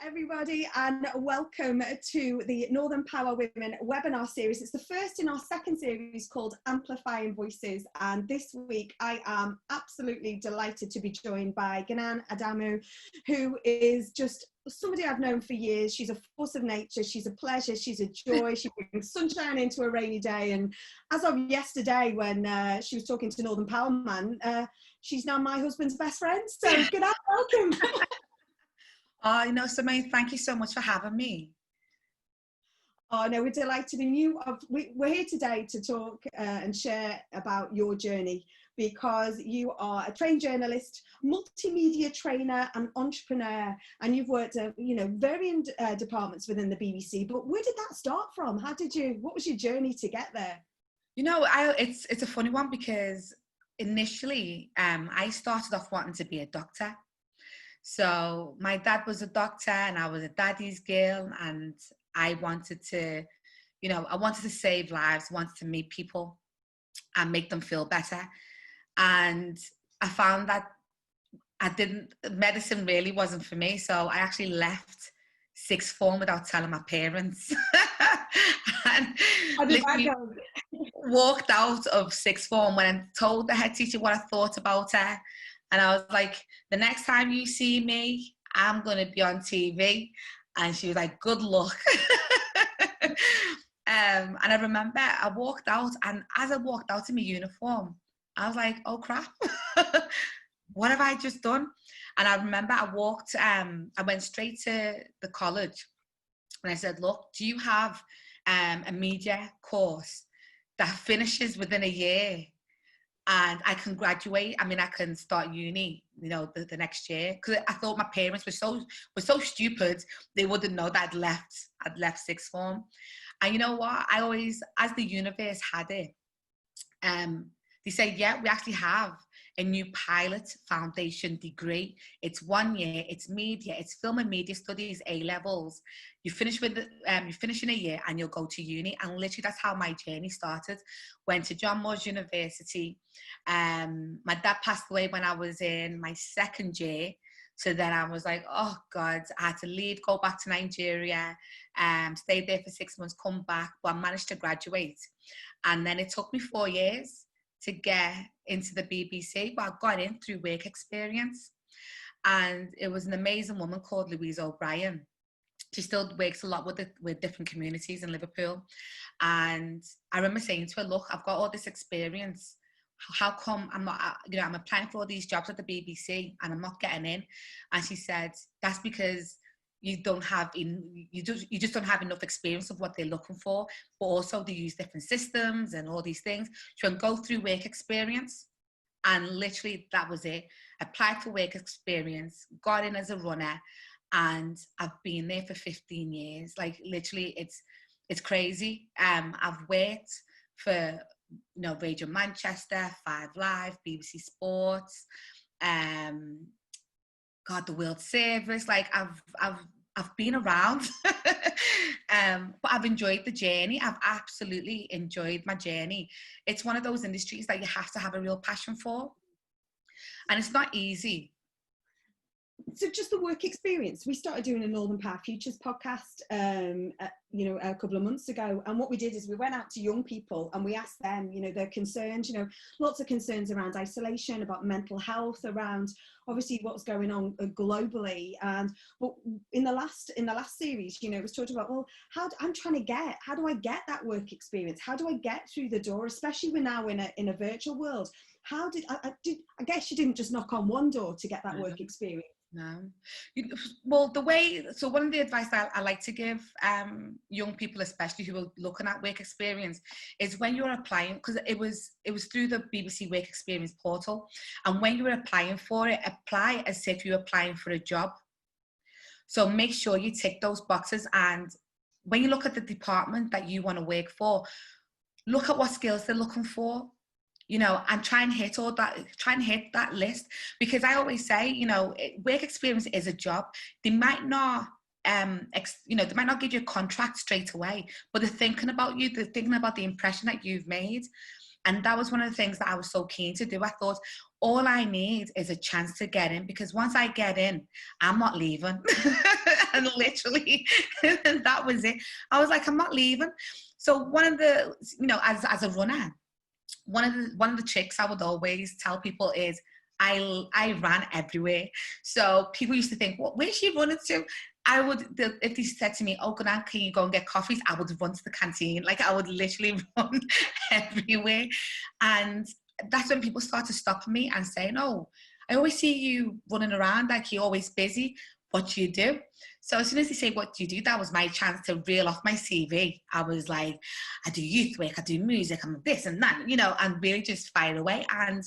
everybody, and welcome to the Northern Power Women webinar series. It's the first in our second series called Amplifying Voices, and this week I am absolutely delighted to be joined by Ngunan Adamu, who is just somebody I've known for years. She's a force of nature, she's a pleasure, she's a joy, she brings sunshine into a rainy day, and as of yesterday when she was talking to Northern Power Man, she's now my husband's best friend. So Ngunan, welcome. Oh, no, Samay, thank you so much for having me. Oh, no, we're delighted. And we're here today to talk and share about your journey, because you are a trained journalist, multimedia trainer and entrepreneur, and you've worked at, varying departments within the BBC. But where did that start from? What was your journey to get there? It's a funny one, because initially I started off wanting to be a doctor. So my dad was a doctor and I was a daddy's girl, and I wanted to, save lives, wanted to meet people and make them feel better. And I found that medicine really wasn't for me. So I actually left sixth form without telling my parents. And walked out of sixth form when I told the head teacher what I thought about her. And I was like, the next time you see me, I'm going to be on TV. And she was like, good luck. And I remember I walked out, and as I walked out in my uniform, I was like, oh crap, what have I just done? And I remember I went straight to the college and I said, look, do you have a media course that finishes within a year? And I can graduate. I can start uni, the next year. Because I thought my parents were so stupid, they wouldn't know that I'd left sixth form. And you know what? I always, as the universe had it, they say, yeah, we actually have a new pilot foundation degree. It's 1 year, it's media, it's film and media studies, A-levels. You finish in a year and you'll go to uni. And literally that's how my journey started. Went to John Moores University. My dad passed away when I was in my second year. So then I was like, oh God, I had to leave, go back to Nigeria, stayed there for 6 months, come back, but I managed to graduate. And then it took me 4 years to get into the BBC, but I got in through work experience. And it was an amazing woman called Louise O'Brien. She still works a lot with different communities in Liverpool. And I remember saying to her, look, I've got all this experience. How come I'm not, I'm applying for all these jobs at the BBC and I'm not getting in? And she said, that's because you just don't have enough experience of what they're looking for, but also they use different systems and all these things. So you can go through work experience, and literally that was it. Applied for work experience, got in as a runner, and I've been there for 15 years. Like literally, it's crazy. I've worked for Radio Manchester, 5 Live, BBC Sports, the World Service. Like I've been around, but I've enjoyed the journey. I've absolutely enjoyed my journey. It's one of those industries that you have to have a real passion for, and it's not easy. So just the work experience. We started doing a Northern Power Futures podcast, a couple of months ago. And what we did is we went out to young people and we asked them, their concerns, lots of concerns around isolation, about mental health, around obviously what's going on globally. But in the last series, it was talking about, well, how do I get that work experience? How do I get through the door, especially we're now in a virtual world? I guess you didn't just knock on one door to get that work experience. No. Well, one of the advice that I like to give young people, especially who are looking at work experience, is when you're applying, because it was through the BBC Work Experience portal, and when you were applying for it, apply as if you're applying for a job. So make sure you tick those boxes, and when you look at the department that you want to work for, look at what skills they're looking for. And try and hit that list, because I always say, work experience is a job. They might not, they might not give you a contract straight away, but they're thinking about you. They're thinking about the impression that you've made. And that was one of the things that I was so keen to do. I thought, all I need is a chance to get in, because once I get in, I'm not leaving. And literally, that was it. I was like, I'm not leaving. So one of the, you know, as a runner, one of the tricks I would always tell people is I ran everywhere. So people used to think, well, where's she running to? If they said to me, oh, Ngunan, can you go and get coffees? I would run to the canteen. Like, I would literally run everywhere. And that's when people start to stop me and say, no, I always see you running around, like you're always busy. What do you do? So as soon as they say, what do you do? That was my chance to reel off my CV. I was like, I do youth work, I do music, I'm this and that, you know, and really just fire away. And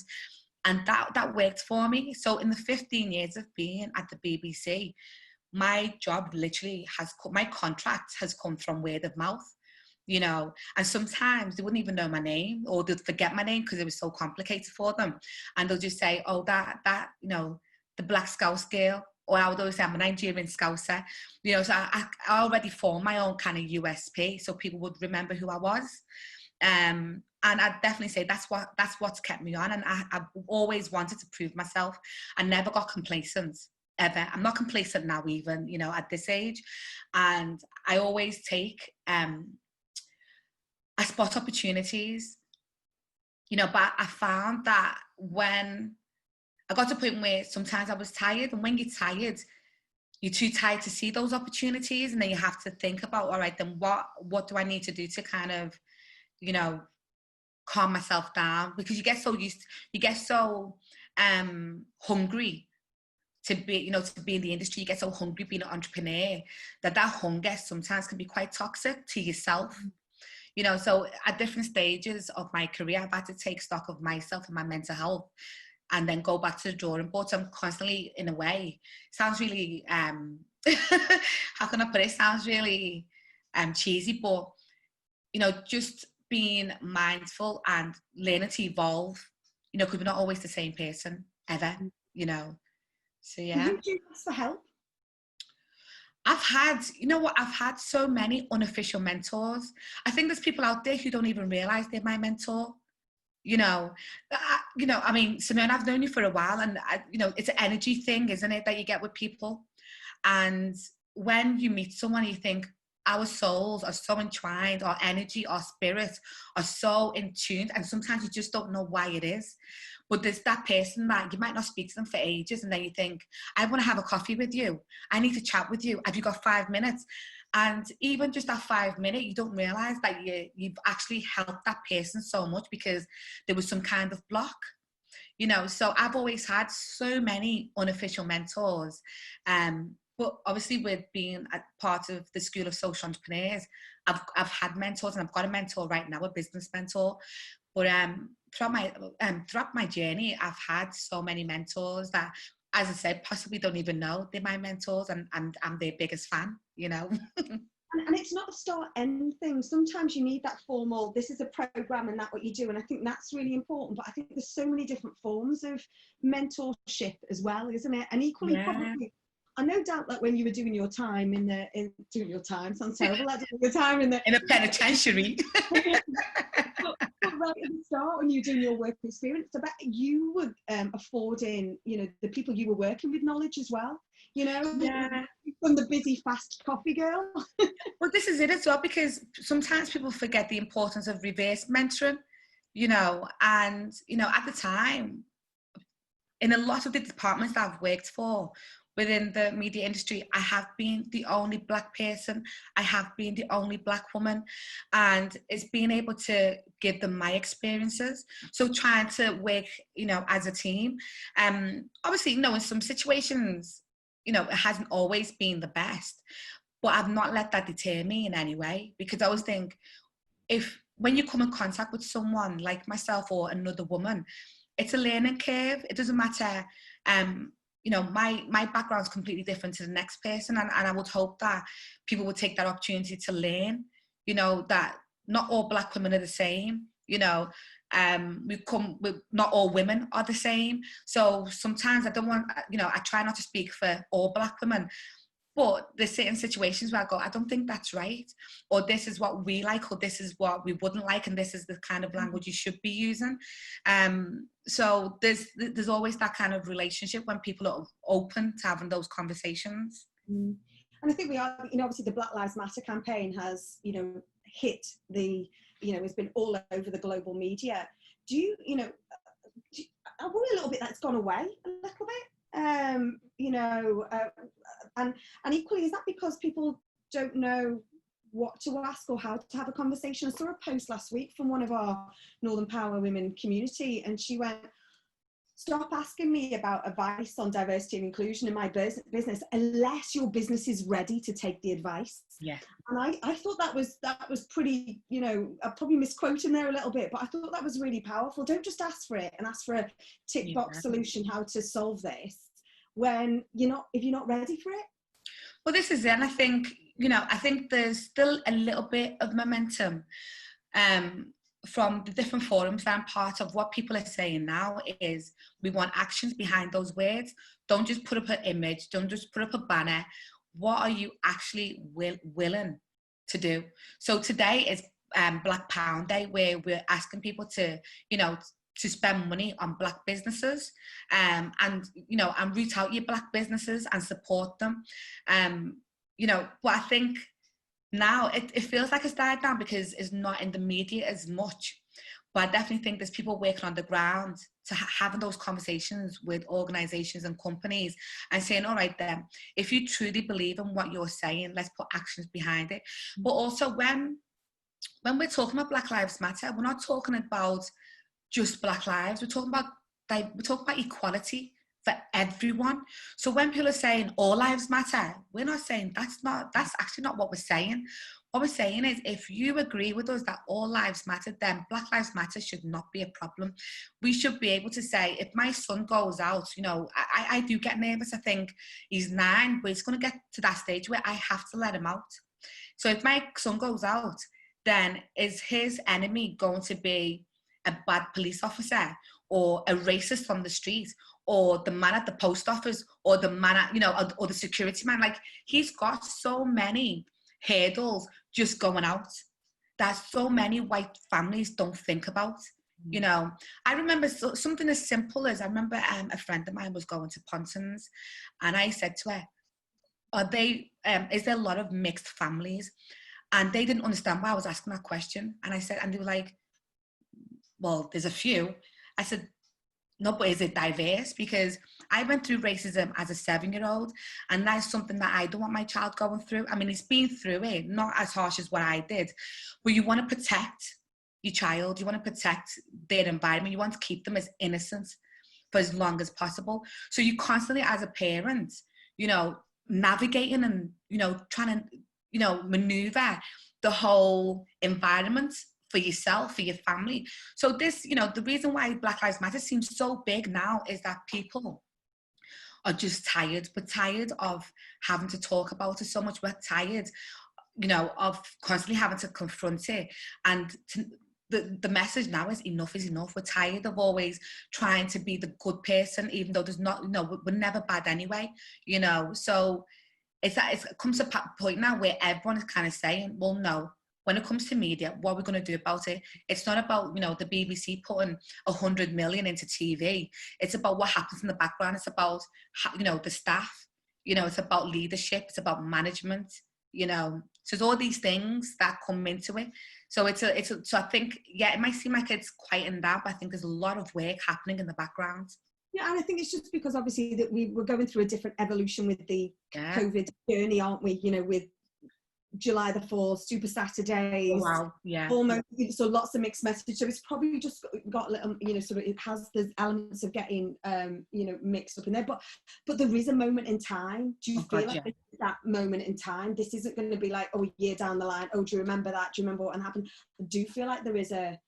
that worked for me. So in the 15 years of being at the BBC, my job literally my contract has come from word of mouth, you know, and sometimes they wouldn't even know my name, or they'd forget my name because it was so complicated for them. And they'll just say, oh, that, you know, the Black Scouse girl, or I would always say I'm a Nigerian Scouser, you know, so I already formed my own kind of USP, so people would remember who I was. And I'd definitely say that's what's kept me on. And I've always wanted to prove myself. I never got complacent, ever. I'm not complacent now, even, you know, at this age. And I always take, I spot opportunities, you know, but I found that when I got to a point where sometimes I was tired, and when you're tired, you're too tired to see those opportunities, and then you have to think about, all right, then what do I need to do to kind of, you know, calm myself down? Because you get so hungry to be, you know, to be in the industry. You get so hungry being an entrepreneur that hunger sometimes can be quite toxic to yourself. You know, so at different stages of my career, I've had to take stock of myself and my mental health, and then go back to the drawing board. So I'm constantly, in a way, sounds really, how can I put it? Sounds really cheesy, but, you know, just being mindful and learning to evolve, you know, because we're not always the same person, ever, you know. So, yeah. Did you ask for help? I've had so many unofficial mentors. I think there's people out there who don't even realise they're my mentor. You know, I mean, Simone, I've known you for a while, and you know, it's an energy thing, isn't it, that you get with people? And when you meet someone, you think our souls are so entwined, our energy, our spirit are so in tune, and sometimes you just don't know why it is. But there's that person that you might not speak to them for ages, and then you think, I want to have a coffee with you. I need to chat with you. Have you got 5 minutes? And even just that 5 minute, you don't realise that you've actually helped that person so much because there was some kind of block, you know. So I've always had so many unofficial mentors. But obviously, with being a part of the School of Social Entrepreneurs, I've had mentors, and I've got a mentor right now, a business mentor. But throughout my journey, I've had so many mentors that, as I said, possibly don't even know they're my mentors, and I'm their biggest fan, you know. And it's not a start-end thing. Sometimes you need that formal, this is a program and that's what you do. And I think that's really important. But I think there's so many different forms of mentorship as well, isn't it? And equally, probably, I no doubt that when you were doing your time doing your time, sounds terrible, like doing your time in a penitentiary. But right at the start, when you were doing your work experience, I bet you were affording, you know, the people you were working with knowledge as well, you know, from the busy, fast coffee girl. Well, this is it as well, because sometimes people forget the importance of reverse mentoring, you know, and, you know, at the time, in a lot of the departments that I've worked for, within the media industry, I have been the only Black person. I have been the only Black woman. And it's being able to give them my experiences. So trying to work, you know, as a team. Obviously, you know, in some situations, you know, it hasn't always been the best, but I've not let that deter me in any way, because I always think, when you come in contact with someone like myself or another woman, it's a learning curve. It doesn't matter, you know, my background's completely different to the next person, and I would hope that people would take that opportunity to learn, you know, that not all Black women are the same, you know, not all women are the same. So sometimes I don't want, you know, I try not to speak for all Black women, But there's certain situations where I go, I don't think that's right, or this is what we like, or this is what we wouldn't like, and this is the kind of language you should be using. So there's always that kind of relationship when people are open to having those conversations. And I think we are, obviously the Black Lives Matter campaign has, hit the, it's been all over the global media. Do you, I worry a little bit that it's gone away a little bit. And equally, is that because people don't know what to ask or how to have a conversation? I saw a post last week from one of our Northern Power women community, and she went, stop asking me about advice on diversity and inclusion in my business unless your business is ready to take the advice. Yeah. And I thought that was pretty, I probably misquoting there a little bit, but I thought that was really powerful. Don't just ask for it and ask for a tick box solution how to solve this when if you're not ready for it. Well, this is it. And I think, I think there's still a little bit of momentum from the different forums that I'm part of. What people are saying now is we want actions behind those words. Don't just put up an image. Don't just put up a banner. What are you actually willing to do? So today is Black Pound Day, where we're asking people to, to spend money on Black businesses and root out your Black businesses and support them. But I think now it feels like it's died down because it's not in the media as much. But I definitely think there's people working on the ground to having those conversations with organisations and companies and saying, all right then, if you truly believe in what you're saying, let's put actions behind it. But also when we're talking about Black Lives Matter, we're not talking about just Black lives. We're talking about equality for everyone. So when people are saying all lives matter, we're not saying that's actually not what we're saying. What we're saying is, if you agree with us that all lives matter, then Black Lives Matter should not be a problem. We should be able to say, if my son goes out, I do get nervous. I think he's 9, but he's going to get to that stage where I have to let him out. So if my son goes out, then is his enemy going to be a bad police officer or a racist on the street or the man at the post office or the man at, or the security man? Like, he's got so many hurdles just going out that so many white families don't think about. I remember something as simple as, I remember a friend of mine was going to Pontins, and I said to her, is there a lot of mixed families? And they didn't understand why I was asking that question. And I said, and they were like, well, there's a few. I said, no, but is it diverse? Because I went through racism as a 7-year-old, and that's something that I don't want my child going through. I mean, he's been through it, not as harsh as what I did, but you want to protect your child. You want to protect their environment. You want to keep them as innocent for as long as possible. So you constantly, as a parent, navigating and, trying to, maneuver the whole environment for yourself, for your family. So this, the reason why Black Lives Matter seems so big now is that people are just tired. We're tired of having to talk about it so much. We're tired, of constantly having to confront it. And the message now is enough is enough. We're tired of always trying to be the good person, even though there's not, we're never bad anyway, So it comes to a point now where everyone is kind of saying, well, no, when it comes to media, what are we going to do about it? It's not about, the BBC putting 100 million into TV. It's about what happens in the background. It's about, the staff, it's about leadership. It's about management, So there's all these things that come into it. So so I think, it might seem like it's quieting down, but I think there's a lot of work happening in the background. Yeah, and I think it's just because obviously that we're going through a different evolution with the COVID journey, aren't we? With July the 4th, Super Saturdays. Oh, wow, yeah. Almost, so lots of mixed messages. So it's probably just got a little, sort of, it has the elements of getting, mixed up in there. But there is a moment in time. Do you feel like this is that moment in time? This isn't going to be like, a year down the line. Oh, do you remember that? Do you remember what happened? I do feel like there is I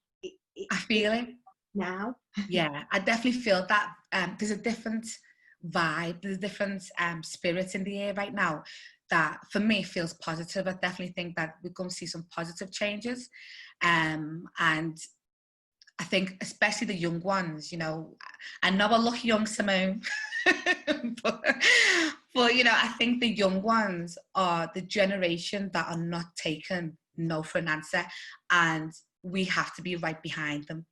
feel it now. Yeah, I definitely feel that there's a different vibe. There's a different spirit in the air right now that for me feels positive. I definitely think that we're going to see some positive changes. And I think especially the young ones, I know I look young, Simone, but But, you know, I think the young ones are the generation that are not taken no for an answer, and we have to be right behind them.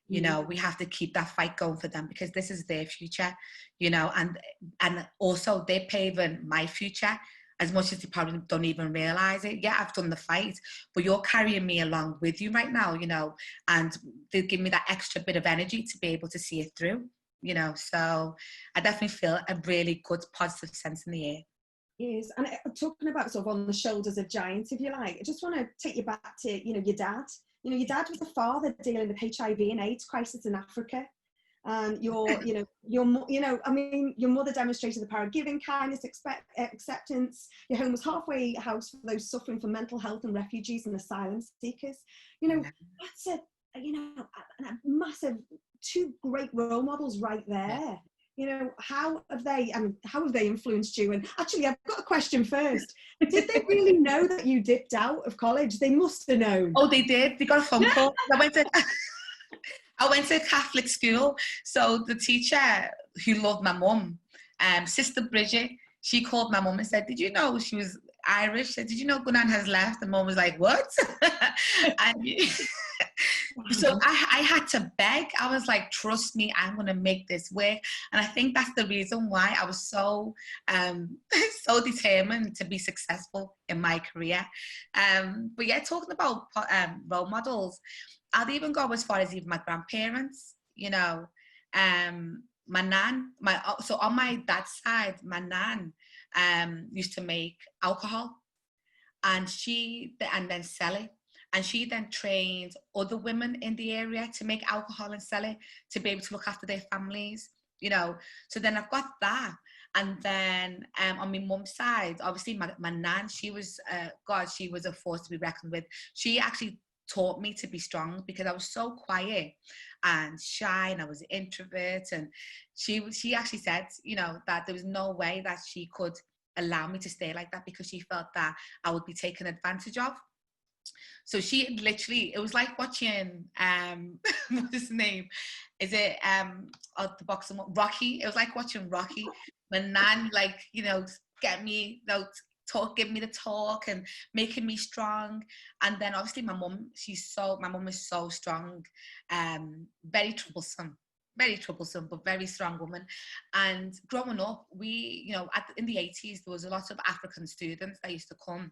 You know, we have to keep that fight going for them, because this is their future, you know, and also they're paving my future as much as they probably don't even realize it. Yeah, I've done the fight, but you're carrying me along with you right now, you know, and they give me that extra bit of energy to be able to see it through, you know. So I definitely feel a really good, positive sense in the air. Yes, and talking about sort of on the shoulders of giants, if you like, I just want to take you back to, you know, your dad. You know, your dad was a father dealing with HIV and AIDS crisis in Africa. And your mother demonstrated the power of giving, kindness, acceptance. Your home was halfway house for those suffering from mental health and refugees and asylum seekers. You know, that's a massive, two great role models right there. You know, how have they influenced you? And actually, I've got a question first. Did they really know that you dipped out of college? They must have known. Oh, they did. They got a phone call. I went to a Catholic school. So the teacher who loved my mum, Sister Bridget, she called my mum and said, "Did you know she was Irish?" Said, "Did you know Ngunan has left?" And mum was like, "What?" And so I had to beg. I was like, "Trust me, I'm going to make this work." And I think that's the reason why I was so so determined to be successful in my career. But yeah, talking about role models, I'd even go as far as even my grandparents, you know. My nan, so on my dad's side, my nan used to make alcohol, and then sell it. And she then trained other women in the area to make alcohol and sell it, to be able to look after their families, you know. So then I've got that. And then on my mum's side, obviously my nan, she was she was a force to be reckoned with. She actually taught me to be strong, because I was so quiet and shy, and I was an introvert. And she actually said, you know, that there was no way that she could allow me to stay like that, because she felt that I would be taken advantage of. So she literally, it was like watching what's his name? Is it the boxer Rocky? It was like watching Rocky. My nan, like, you know, get me, you know, give me the talk and making me strong. And then obviously my mum is so strong, very troublesome, but very strong woman. And growing up, we, you know, in the 80s, there was a lot of African students that used to come,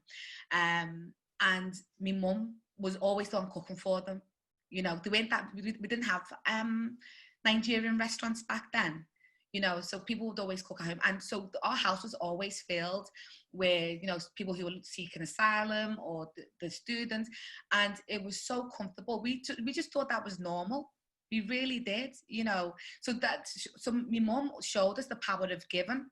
and my mum was always the one cooking for them. You know, we didn't have Nigerian restaurants back then, you know, so people would always cook at home. And so our house was always filled with, you know, people who were seeking asylum, or the students. And it was so comfortable. We just thought that was normal. We really did, you know. So my mum showed us the power of giving.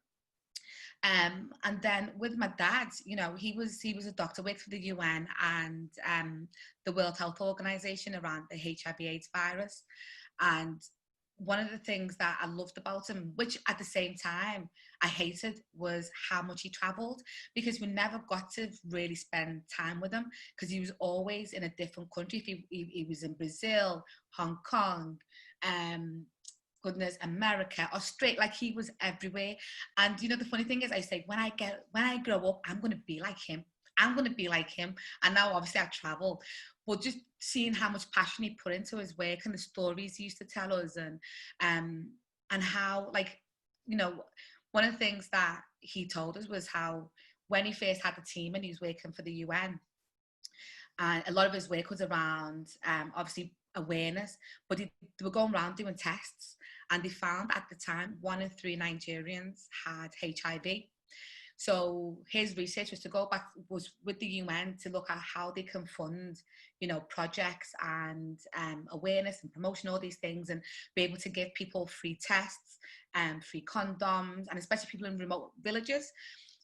And then with my dad, you know, he was a doctor, worked for the UN and the World Health Organization around the HIV/AIDS virus. And one of the things that I loved about him, which at the same time I hated, was how much he traveled, because we never got to really spend time with him, because he was always in a different country. He was in Brazil, Hong Kong, America, Australia, like he was everywhere. And you know, the funny thing is, I say, when I grow up, I'm going to be like him. And now obviously I've traveled, but just seeing how much passion he put into his work and the stories he used to tell us, and how, like, you know, one of the things that he told us was how when he first had the team and he was working for the UN, and a lot of his work was around obviously awareness, but they were going around doing tests, and they found at the time 1 in 3 Nigerians had HIV. So his research was with the UN to look at how they can fund, you know, projects and awareness and promotion, all these things, and be able to give people free tests and free condoms, and especially people in remote villages.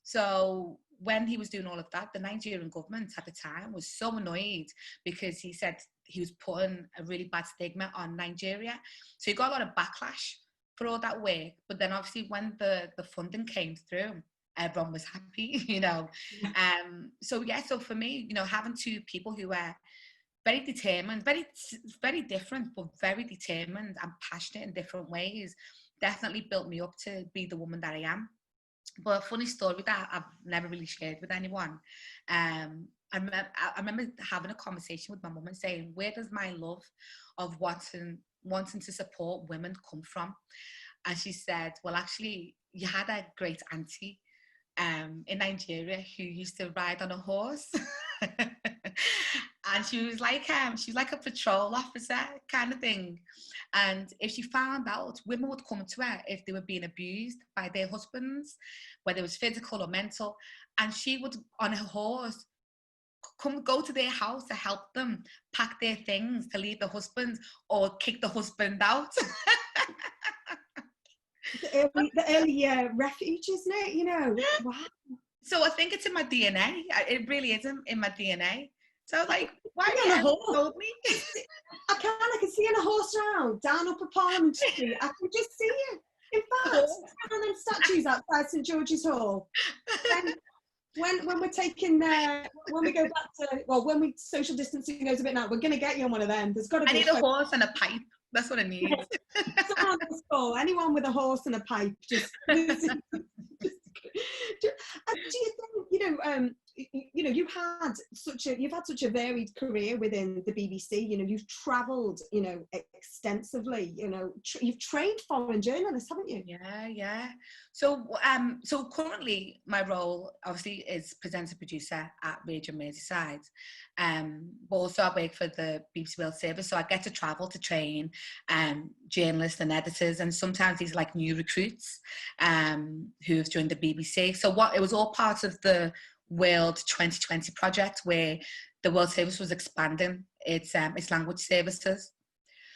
So when he was doing all of that, the Nigerian government at the time was so annoyed, because he said he was putting a really bad stigma on Nigeria. So he got a lot of backlash for all that work. But then obviously when the funding came through, everyone was happy, you know. So for me, you know, having two people who were very determined, very, very different, but very determined and passionate in different ways, definitely built me up to be the woman that I am. But a funny story that I've never really shared with anyone. I remember having a conversation with my mum and saying, where does my love of wanting to support women come from? And she said, well, actually, you had a great auntie in Nigeria who used to ride on a horse. And she was like a patrol officer kind of thing. And if she found out, women would come to her if they were being abused by their husbands, whether it was physical or mental, and she would, on her horse, go to their house to help them pack their things to leave the husband or kick the husband out. the early refuge, isn't it? You know, wow. So I think it's in my DNA. It really is in my DNA. So like, why you on a horse? Told me? I can see on a horse round down Upper Parliament Street. I can just see it. In fact, one of them statues outside St George's Hall. When we're taking when we go back to, well, when social distancing goes a bit now, we're going to get you on one of them. There's got to be. I need a horse and a pipe. That's what I need. Anyone with a horse and a pipe, just. Do you think, you've had such a varied career within the BBC. You know, you've travelled, extensively. You've trained foreign journalists, haven't you? Yeah. So currently my role obviously is presenter producer at Radio Merseyside. But also I work for the BBC World Service, so I get to travel to train journalists and editors, and sometimes these like new recruits who have joined the BBC. So it was all part of the World 2020 project, where the World Service was expanding its language services.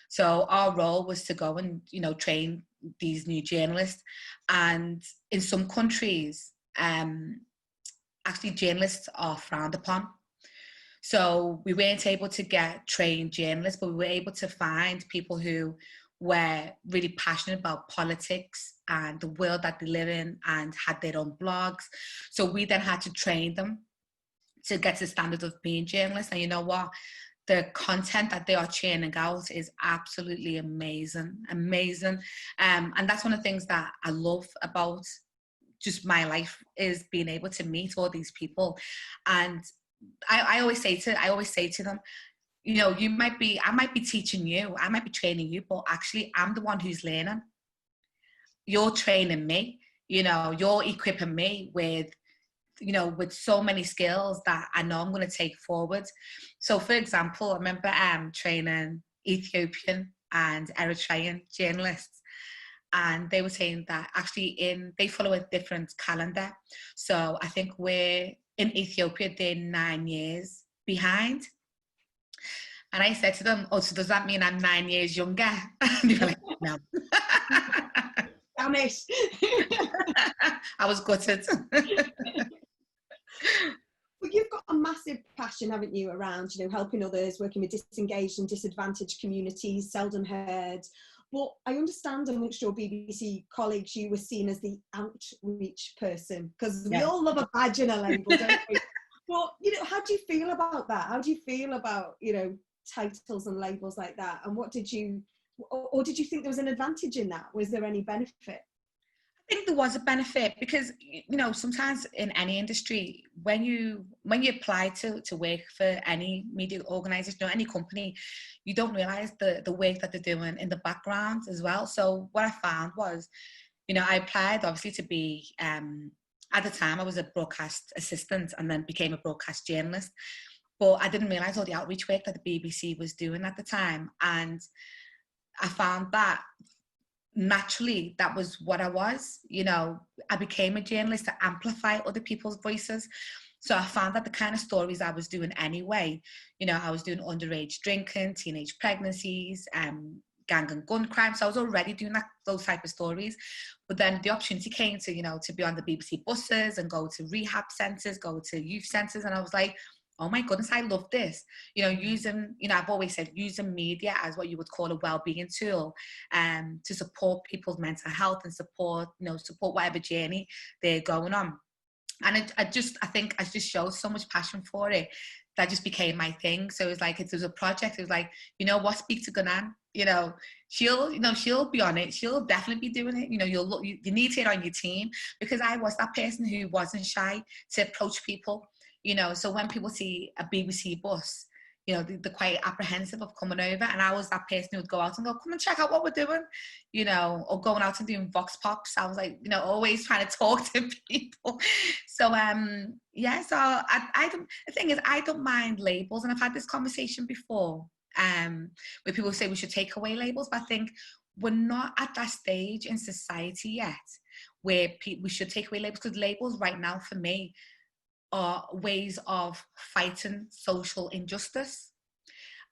So our role was to go and train these new journalists, and in some countries, actually journalists are frowned upon. So we weren't able to get trained journalists, but we were able to find people who were really passionate about politics and the world that they live in and had their own blogs. So we then had to train them to get to the standard of being journalists. And you know what? The content that they are churning out is absolutely amazing. And that's one of the things that I love about just my life, is being able to meet all these people. And I always say to them, I might be teaching you, I might be training you, but actually I'm the one who's learning. You're training me, you're equipping me with so many skills that I know I'm going to take forward. So for example, I remember training Ethiopian and Eritrean journalists, and they were saying that actually they follow a different calendar. So I think we're in Ethiopia, they're 9 years behind. And I said to them, oh, so does that mean I'm 9 years younger? And they were like, no. Damn it. I was gutted. Well, you've got a massive passion, haven't you, around, helping others, working with disengaged and disadvantaged communities, seldom heard. But I understand amongst your BBC colleagues, you were seen as the outreach person, because we all love a badge and a label, don't we? But, how do you feel about that? How do you feel about, titles and labels like that? And what did you think there was an advantage in that? Was there any benefit? I think there was a benefit, because sometimes in any industry, when you apply to work for any media organisation or any company, you don't realise the work that they're doing in the background as well. So what I found was, I applied obviously to be at the time I was a broadcast assistant and then became a broadcast journalist, but I didn't realise all the outreach work that the BBC was doing at the time. And I found that naturally that was what I was. I became a journalist to amplify other people's voices. So I found that the kind of stories I was doing anyway, I was doing underage drinking, teenage pregnancies, gang and gun crime. So I was already doing those type of stories. But then the opportunity came to be on the BBC buses and go to rehab centres, go to youth centres. And I was like, oh my goodness, I love this. Using, I've always said using media as what you would call a well-being tool, to support people's mental health and support whatever journey they're going on. I think I just showed so much passion for it that just became my thing. So it was like, it was a project. It was like, you know what, speak to Ngunan. She'll be on it. She'll definitely be doing it. You need it on your team, because I was that person who wasn't shy to approach people. So when people see a BBC bus, they're quite apprehensive of coming over, and I was that person who would go out and go, come and check out what we're doing, or going out and doing vox pops. I was like, always trying to talk to people. So so I don't, the thing is, I don't mind labels, and I've had this conversation before where people say we should take away labels, but I think we're not at that stage in society yet where we should take away labels, because labels right now for me are ways of fighting social injustice.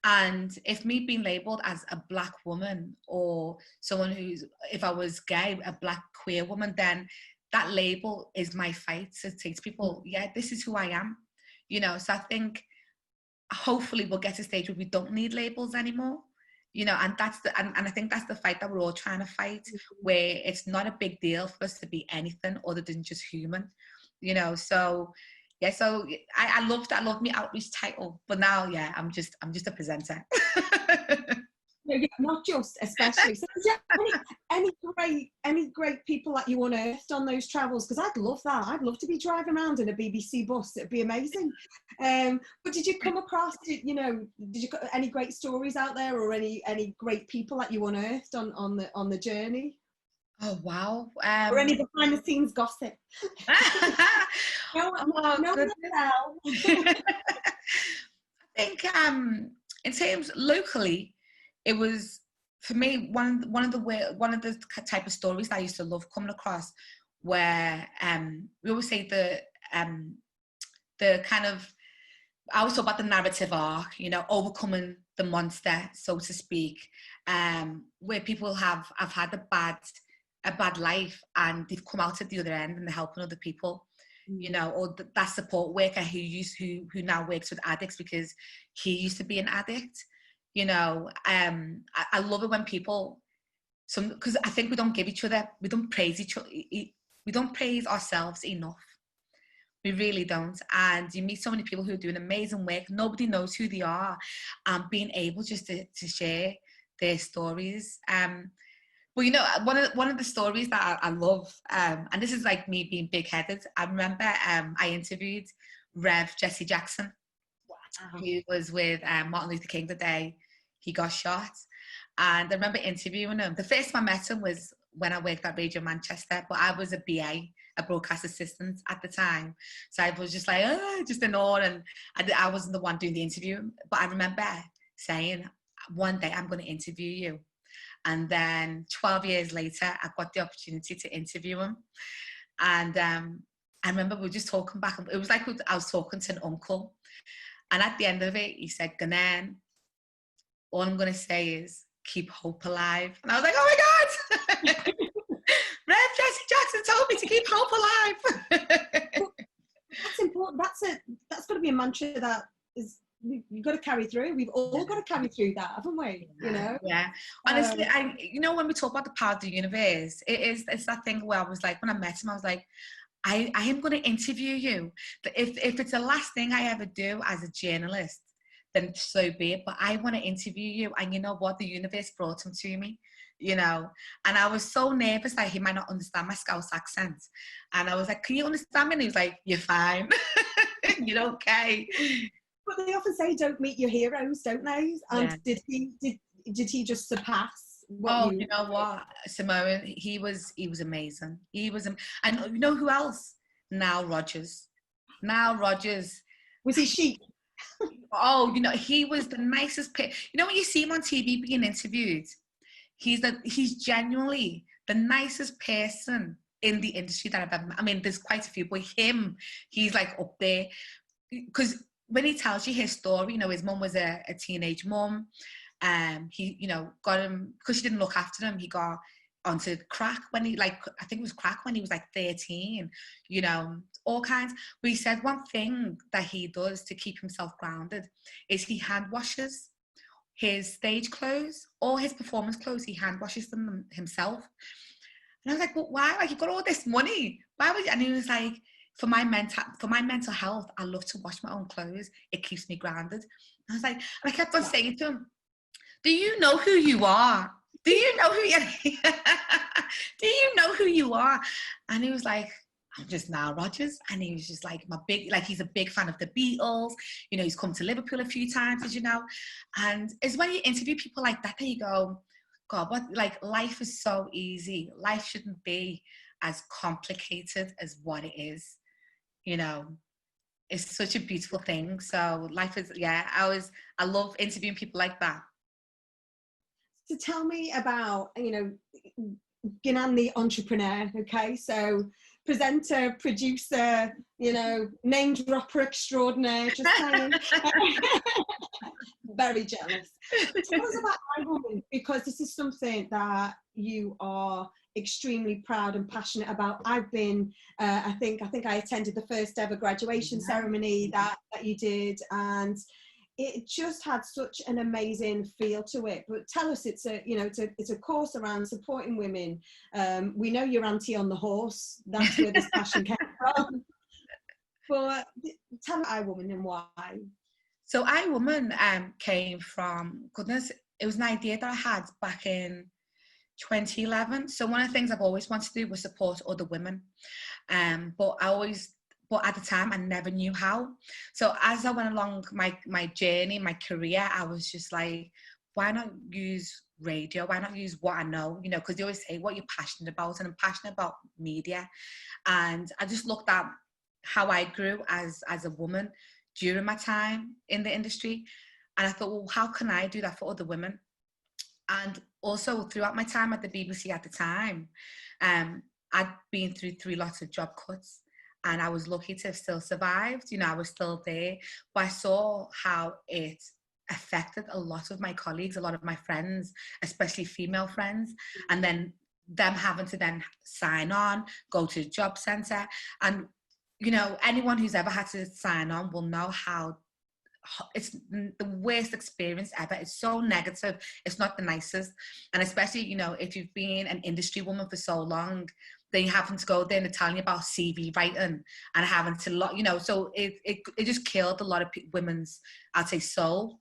And if me being labelled as a Black woman, or someone if I was gay, a Black queer woman, then that label is my fight to say to people, yeah, this is who I am. So I think hopefully we'll get to a stage where we don't need labels anymore. And I think that's the fight that we're all trying to fight, where it's not a big deal for us to be anything other than just human. So yeah, so I loved my outreach title, but now, yeah, I'm just a presenter. Yeah, not just, especially. So, any great people that you unearthed on those travels? Because I'd love that. I'd love to be driving around in a BBC bus. It'd be amazing. But did you come across, any great stories out there, or any great people that you unearthed on the journey? Oh wow! Or any behind the scenes gossip? I think in terms locally, it was, for me, one of the type of stories that I used to love coming across, where we always say the kind of, I always talk about the narrative arc, overcoming the monster, so to speak, where people have had a bad life and they've come out at the other end and they're helping other people, or that support worker who now works with addicts because he used to be an addict. I love it when people, because I think we don't praise ourselves enough. We really don't. And you meet so many people who are doing amazing work. Nobody knows who they are, and being able just to share their stories. But one of the stories that I love, and this is like me being big-headed, I remember I interviewed Rev Jesse Jackson. Wow. Who was with Martin Luther King the day he got shot. And I remember interviewing him. The first time I met him was when I worked at Radio Manchester, but I was a BA, a broadcast assistant at the time. So I was just like, just in awe, and I wasn't the one doing the interview. But I remember saying, one day I'm going to interview you. And then 12 years later, I got the opportunity to interview him. And I remember we were just talking back. It was like I was talking to an uncle. And at the end of it, he said, Ngunan, all I'm going to say is keep hope alive. And I was like, oh my God! Rev Jesse Jackson told me to keep hope alive. That's important. That's got to be a mantra that is, you've got to carry through. We've all got to carry through that, haven't we? Yeah. Honestly, when we talk about the power of the universe, it's that thing where I was like, when I met him, I was like, I am going to interview you. If it's the last thing I ever do as a journalist, then so be it. But I want to interview you. And you know what? The universe brought him to me, And I was so nervous that he might not understand my Scouse accent. And I was like, can you understand me? And he was like, you're fine. You're okay. But they often say, don't meet your heroes, don't they? And yeah. Did he just surpass what you know what, Simone, he was amazing. And you know who else? Now Rogers. Was he chic? Oh, he was the nicest when you see him on TV being interviewed, he's genuinely the nicest person in the industry that I've ever met. I mean, there's quite a few, but he's like up there, because when he tells you his story, his mum was a teenage mum. He, got him, because she didn't look after him, he got onto crack when he, I think it was crack when he was 13, all kinds. But he said one thing that he does to keep himself grounded is he hand washes his stage clothes, all his performance clothes, he hand washes them himself. And I was like, well, why? You've got all this money. Why would you? And he was like, for my mental health, I love to wash my own clothes. It keeps me grounded. I was like, and I kept on saying to him, do you know who you are? Do you know who do you know who you are? And he was like, I'm just Nile Rodgers. And he was just like, he's a big fan of the Beatles. You know, he's come to Liverpool a few times, as you know. And it's when you interview people like that you go, God, life is so easy. Life shouldn't be as complicated as what it is. You know, it's such a beautiful thing. So life is, I love interviewing people like that. So tell me about, Ngunan the entrepreneur, okay? So presenter, producer, name dropper extraordinaire, just saying. Very jealous. Tell us about iWoman, because this is something that you are extremely proud and passionate about. I've been, I think I attended the first ever graduation ceremony that you did, and it just had such an amazing feel to it. But tell us, it's a course around supporting women. We know you're auntie on the horse. That's where this passion came from. But tell us iWoman and why. So iWoman came from, goodness, it was an idea that I had back in 2011. So one of the things I've always wanted to do was support other women. But at the time, I never knew how. So as I went along my journey, my career, I was just like, why not use radio? Why not use what I know? Because they always say what you're passionate about, and I'm passionate about media. And I just looked at how I grew as a woman during my time in the industry. And I thought, well, how can I do that for other women? And also throughout my time at the BBC at the time, I'd been through lots of job cuts. And I was lucky to have still survived. I was still there. But I saw how it affected a lot of my colleagues, a lot of my friends, especially female friends. And then them having to then sign on, go to a job centre. And, anyone who's ever had to sign on will know how it's the worst experience ever. It's so negative. It's not the nicest. And especially, if you've been an industry woman for so long, then you having to go there and they're telling you about CV writing and having to, so it just killed a lot of women's, I'd say, soul.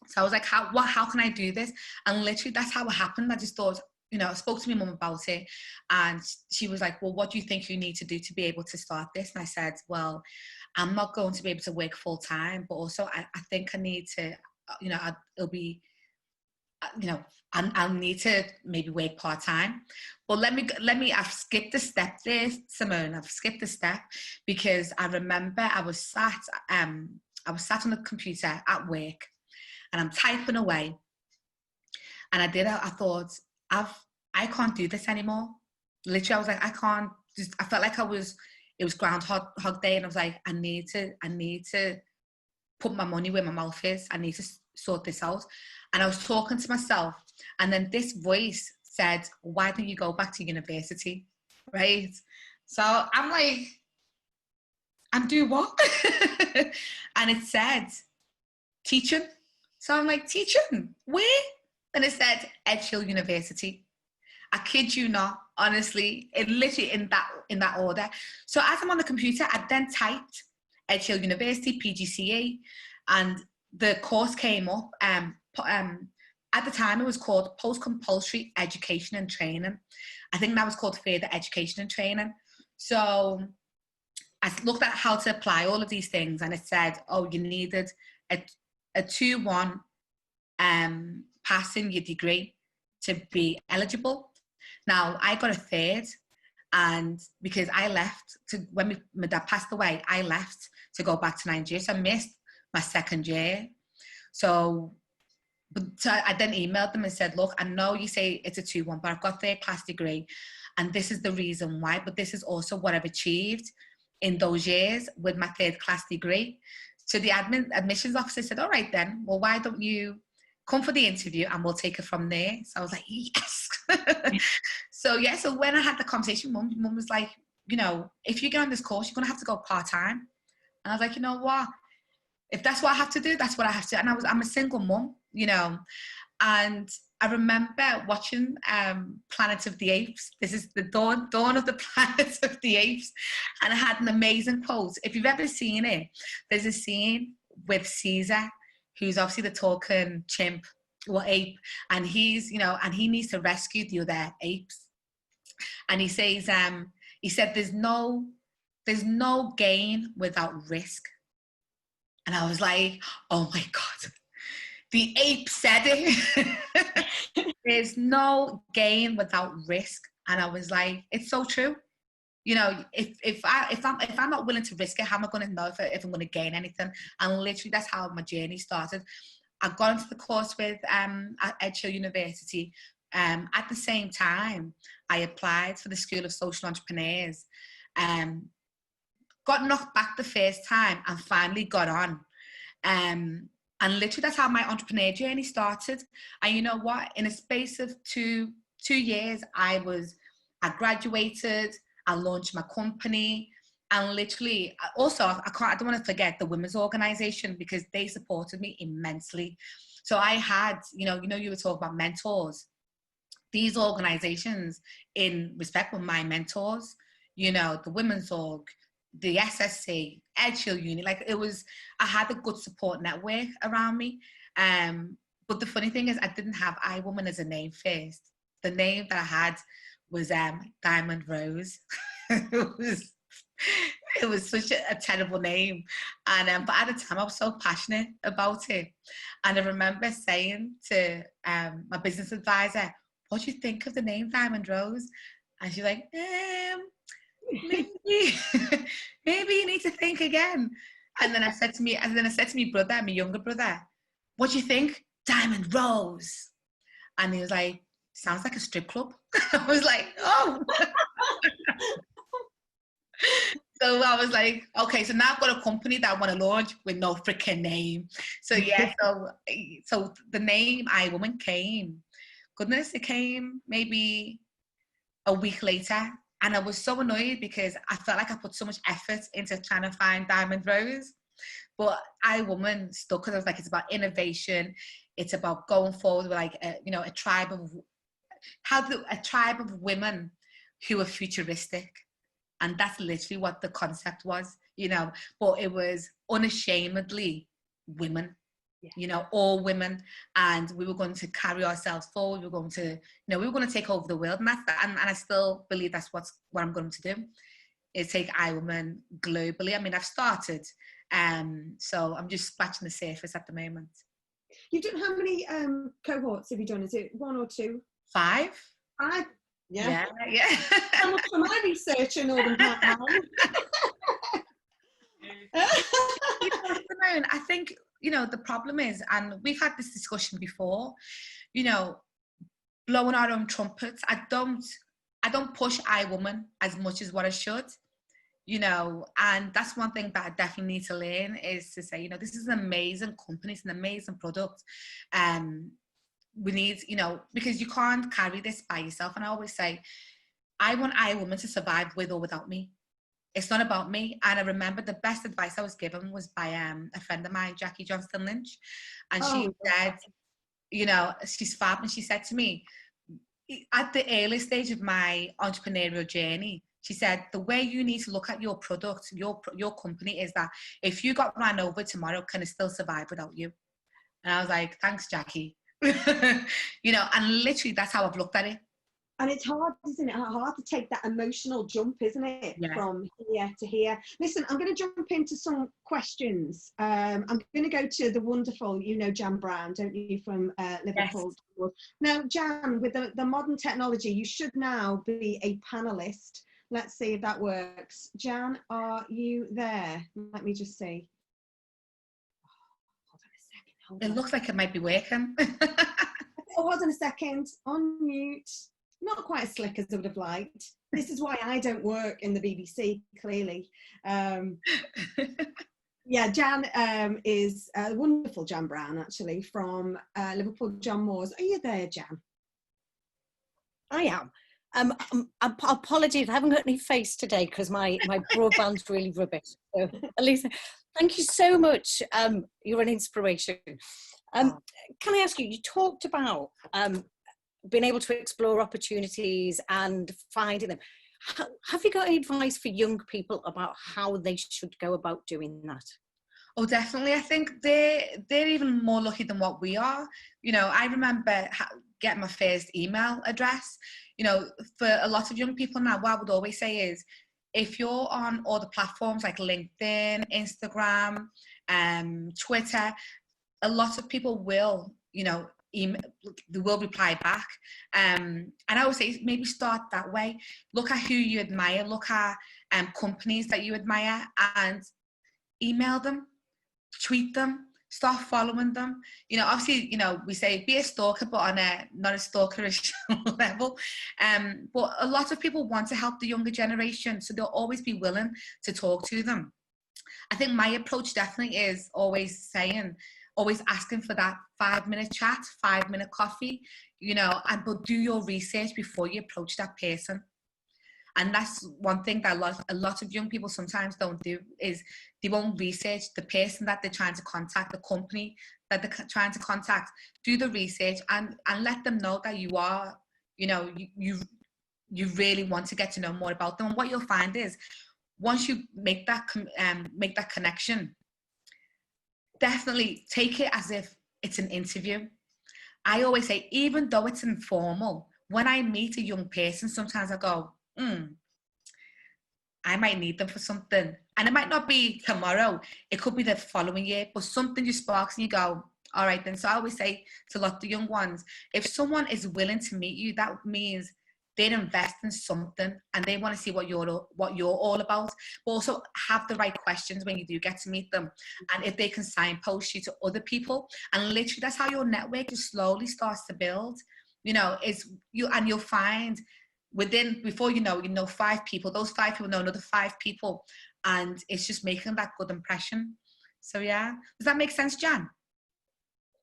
So I was like, how can I do this? And literally that's how it happened. I just thought, I spoke to my mum about it, and she was like, well, what do you think you need to do to be able to start this? And I said, well, I'm not going to be able to work full time, but also I think I need to, I'll need to maybe work part time. But let me, I've skipped a step there, Simone. I've skipped a step because I remember I was sat on the computer at work and I'm typing away. And I thought, I can't do this anymore. Literally, I was like, I felt like it was Groundhog Day, and I was like, I need to put my money where my mouth is. I need to sort this out. And I was talking to myself, and then this voice said, why don't you go back to university? Right? So I'm like, I'm doing what? And it said, teaching. So I'm like, teaching? Where? And it said, Edgehill University. I kid you not, honestly, it literally in that order. So as I'm on the computer, I then typed Edgehill University, PGCE, and the course came up. At the time, it was called Post-Compulsory Education and Training. I think that was called Further Education and Training. So I looked at how to apply all of these things, and it said, oh, you needed a 2-1 passing your degree to be eligible. Now, I got a 3rd, and because I left, when my dad passed away, I left to go back to Nigeria, so I missed my 2nd year. So I then emailed them and said, look, I know you say it's a 2-1, but I've got 3rd class degree, and this is the reason why, but this is also what I've achieved in those years with my 3rd class degree. So the admissions officer said, all right then, well, why don't you come for the interview and we'll take it from there. So I was like, yes. So when I had the conversation, mum was like, if you get on this course, you're going to have to go part-time. And I was like, you know what? If that's what I have to do, that's what I have to do. And I'm a single mum, and I remember watching Planet of the Apes. This is the dawn of the Planet of the Apes. And it had an amazing quote. If you've ever seen it, there's a scene with Caesar, who's obviously the talking chimp or ape. And he's, you know, and he needs to rescue the other apes. And he says, he said, there's no gain without risk. And I was like, oh my God. The ape said it. There's no gain without risk. And I was like, it's so true. You know, if I'm not willing to risk it, how am I going to know if I'm going to gain anything? And literally, that's how my journey started. I got into the course with at Edge Hill University. At the same time, I applied for the School of Social Entrepreneurs. Got knocked back the first time and finally got on. And literally, that's how my entrepreneur journey started. And you know what? In a space of two years, I graduated, I launched my company, and literally, also, I don't want to forget the women's organisation, because they supported me immensely. So I had, you were talking about mentors. These organisations, in respect, were my mentors. You know, the Women's Org, the SSC, Edge Hill Uni, I had a good support network around me. But the funny thing is, I didn't have iWoman as a name first. The name that I had was Diamond Rose. It was such a terrible name. And but at the time, I was so passionate about it. And I remember saying to my business advisor, what do you think of the name Diamond Rose? And she's like, maybe you need to think again. And then I said to my brother, my younger brother, what do you think? Diamond Rose. And he was like, sounds like a strip club. I was like, oh. So I was like, okay, so now I've got a company that I want to launch with no freaking name. So yeah, so the name iWoman came. Goodness, it came maybe a week later. And I was so annoyed because I felt like I put so much effort into trying to find Diamond Rose. But iWoman stuck, because I was like, it's about innovation. It's about going forward with a tribe of women who are futuristic. And that's literally what the concept was, but it was unashamedly women. Yeah. All women, and we were going to carry ourselves forward. We were going to, we were going to take over the world, and I still believe that's what I'm going to do, is take iWoman globally. I mean, I've started, so I'm just scratching the surface at the moment. You've done how many cohorts have you done? Is it 1 or 2? 5. 5. Yeah. How much am I researching all the time? Simone, I think. The problem is, and we've had this discussion before, blowing our own trumpets. I don't push iWoman as much as what I should, and that's one thing that I definitely need to learn, is to say, this is an amazing company, it's an amazing product. We need, because you can't carry this by yourself. And I always say, I want iWoman to survive with or without me. It's not about me. And I remember the best advice I was given was by a friend of mine, Jackie Johnston Lynch. And she said, she's fab. And she said to me, at the early stage of my entrepreneurial journey, she said, the way you need to look at your product, your company, is that if you got run over tomorrow, can it still survive without you? And I was like, thanks, Jackie. And literally that's how I've looked at it. And it's hard, isn't it? Hard to take that emotional jump, isn't it? Yeah. From here to here. Listen, I'm going to jump into some questions. I'm going to go to the wonderful, Jan Brown, don't you, from Liverpool? Yes. Now, Jan, with the modern technology, you should now be a panellist. Let's see if that works. Jan, are you there? Let me just see. Hold on a second. It looks like it might be working. Hold on a second. On mute. Not quite as slick as I would have liked. This is why I don't work in the BBC, clearly. Jan is a wonderful Jan Brown, actually, from Liverpool John Moores. Are you there, Jan? I am. Apologies, I haven't got any face today because my broadband's really rubbish. So, Elisa, thank you so much. You're an inspiration. Can I ask you, you talked about being able to explore opportunities and finding them. Have you got any advice for young people about how they should go about doing that? Oh, definitely. I think they're even more lucky than what we are. You know, I remember getting my first email address. You know, for a lot of young people now, what I would always say is, if you're on all the platforms like LinkedIn, Instagram, Twitter, a lot of people will, you know, they will reply back. And I would say maybe start that way. Look at who you admire, look at companies that you admire, and email them, tweet them, start following them. You know, obviously, you know, we say be a stalker, but on a not a stalkerish level. But a lot of people want to help the younger generation, so they'll always be willing to talk to them. I think my approach definitely is always asking for that 5-minute chat, 5-minute coffee, you know, but do your research before you approach that person. And that's one thing that a lot of young people sometimes don't do, is they won't research the person that they're trying to contact, the company that they're trying to contact. Do the research and let them know that you are, you know, you really want to get to know more about them. And what you'll find is, once you make that connection, definitely take it as if it's an interview. I always say, even though it's informal, when I meet a young person, sometimes I go, I might need them for something. And it might not be tomorrow, it could be the following year, but something just sparks and you go, all right then. So I always say to a lot of the young ones, if someone is willing to meet you, that means they'd invest in something and they want to see what you're all about. But also have the right questions when you do get to meet them, and if they can signpost you to other people. And literally, that's how your network just slowly starts to build. You know, you'll find before you know 5 people. Those 5 people know another 5 people, and it's just making that good impression. So yeah, does that make sense, Jan?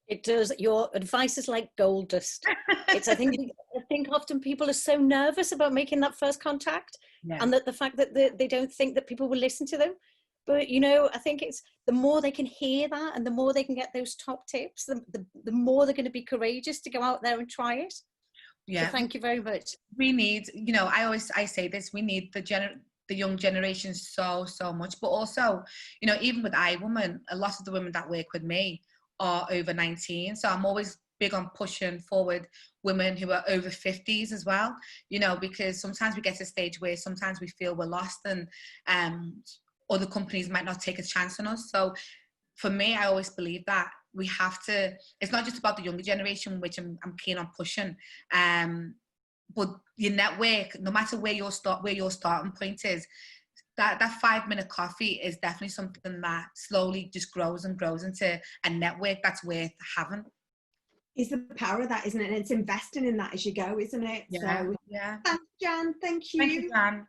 It does. Your advice is like gold dust. I think often people are so nervous about making that first contact, and that the fact that they don't think that people will listen to them. But, you know, I think it's the more they can hear that and the more they can get those top tips, the more they're going to be courageous to go out there and try it. Yeah. So thank you very much. We need, you know, I say this, we need the young generation so much. But also, you know, even with iWoman, a lot of the women that work with me are over 19. So I'm always big on pushing forward women who are over 50s as well, you know, because sometimes we get to a stage where sometimes we feel we're lost and other companies might not take a chance on us. So for me, I always believe that we have to, it's not just about the younger generation, which I'm keen on pushing, but your network, no matter where your starting point is, that 5-minute coffee is definitely something that slowly just grows and grows into a network that's worth having. Is the power of that, isn't it? And it's investing in that as you go, isn't it? Yeah. So, yeah. Thanks, Jan. Thank you. Thank you, Jan.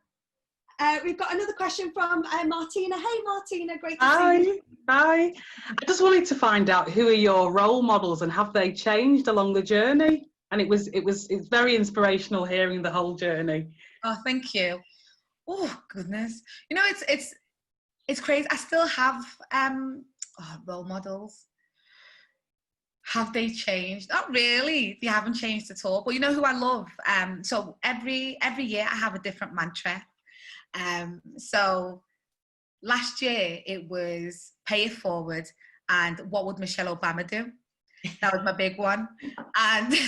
We've got another question from Martina. Hey, Martina, great to see you. Hi. I just wanted to find out, who are your role models and have they changed along the journey? And it's very inspirational hearing the whole journey. Oh, thank you. Oh goodness, you know, it's crazy. I still have role models. Have they changed? Not really. They haven't changed at all. But you know who I love? So every year I have a different mantra. So last year it was pay it forward and what would Michelle Obama do? That was my big one. And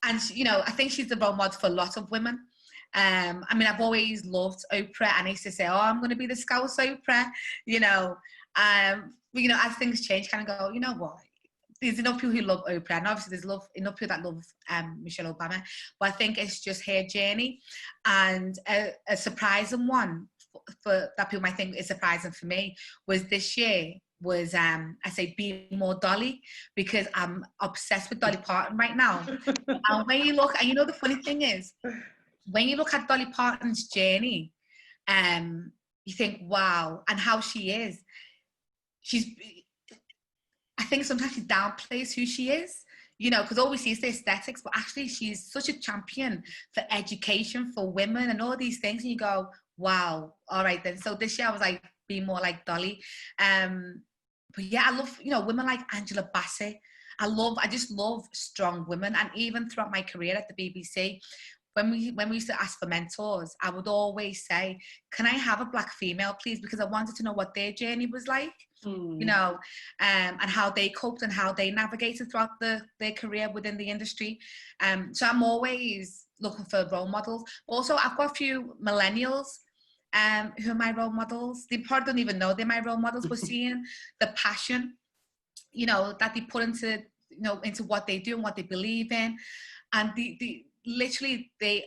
and you know, I think she's the role model for a lot of women. I mean, I've always loved Oprah, and I used to say, oh, I'm going to be the Scouse Oprah, you know. But, you know, as things change, kind of go, you know what? There's enough people who love Oprah, and obviously there's enough people that love Michelle Obama. But I think it's just her journey. And a surprising one for that people might think is surprising for me was this year was I say be more Dolly, because I'm obsessed with Dolly Parton right now. And when you look, and you know the funny thing is, when you look at Dolly Parton's journey, you think, wow, and how she is. I think sometimes she downplays who she is, you know, because all we see is the aesthetics, but actually she's such a champion for education, for women and all these things. And you go, wow, all right then. So this year I was like, be more like Dolly. But yeah, I love, you know, women like Angela Bassett. I just love strong women. And even throughout my career at the BBC, when we used to ask for mentors, I would always say, can I have a Black female, please? Because I wanted to know what their journey was like, you know, and how they coped and how they navigated throughout their career within the industry. So I'm always looking for role models. Also, I've got a few millennials who are my role models. They probably don't even know they're my role models, but seeing the passion, you know, that they put into, you know, into what they do and what they believe in, and literally they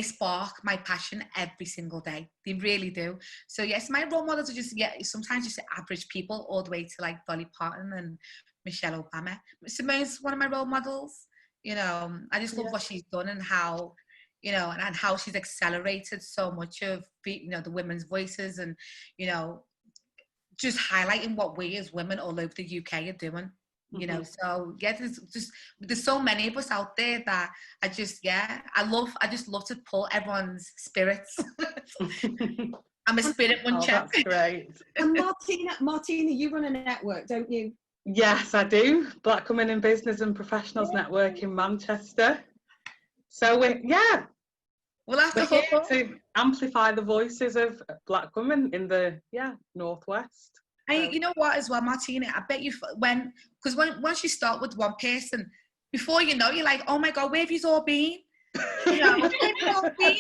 spark my passion every single day. They really do. So yes, my role models are just, sometimes just average people, all the way to like Dolly Parton and Michelle Obama. Simone's one of my role models. You know, I just love what she's done and how, you know, and how she's accelerated so much of, you know, the women's voices, and, you know, just highlighting what we as women all over the UK are doing. You know, so yeah, there's so many of us out there that I just love to pull everyone's spirits. I'm a spirit muncher. That's great. And Martina, you run a network, don't you? Yes, I do. Black Women in Business and Professionals Network in Manchester. So we're here to amplify the voices of Black women in the Northwest. And you know what, as well, Martina, I bet you because once you start with one person, before you know, you're like, oh my God, where have you all been? You know, where have you all been?